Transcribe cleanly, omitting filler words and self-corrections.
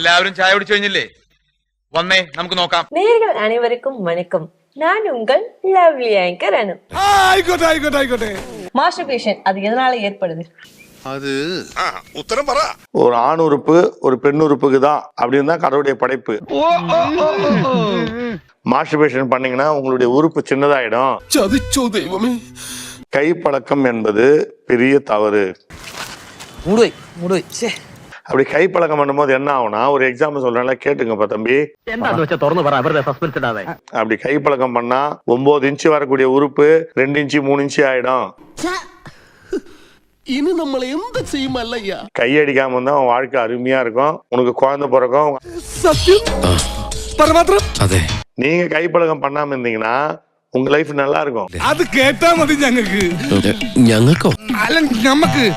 എല്ലാവരും ചായ കുടിച്ചു കഴിഞ്ഞില്ലേ? വന്നേ നമുക്ക് നോക്കാം. நேயர்கள் அனைவருக்கும் வணக்கம். நான் உங்கள் லவ்லி ஆங்கர் அனு. ஆயிக்கோட்டே. மாஸ்டர்பேஷன் அது எதனால ஏற்படுது? அது உத்தரம் பரா. ஒரு ஆண் உறுப்பு ஒரு பெண் உறுப்புக்கு தான் அப்படின்னு தான் கடவுளுடைய படைப்பு. மாஸ்டர்பேஷன் பண்ணீங்கன்னா உங்களுடைய உறுப்பு சின்னதாயிடும். சதிச்சோ தெய்வமே. கை பழக்கம் என்பது பெரிய தவறு. அப்படி கை பழக்கம் பண்ணும்போது என்ன ஆகும்னா, ஒரு எக்ஸாம்பிள் சொல்றேன்ல, கேட்டுங்கப்பா தம்பி. அப்படி கை பழக்கம் பண்ணா 9 இன்ச்சு வரக்கூடிய உறுப்பு 2 இன்ச்சு 3 இன்ச்சு ஆயிடும். இனி நம்மள எந்த செய்யுமா இல்லையா? கை அடிக்காம இருந்தா உன் வாழ்க்கை அருமையா இருக்கும். உனக்கு குழந்தை பிறக்கும். சத்தியம் பரமாத்திரம். அதே நீங்க கை பழக்கம் பண்ணாம இருந்தீங்கன்னா உங்க லைஃப் நல்லா இருக்கும். அது கேட்டா மதி ഞങ്ങൾക്ക് ഞങ്ങൾക്കോ അല്ല നമുക്ക്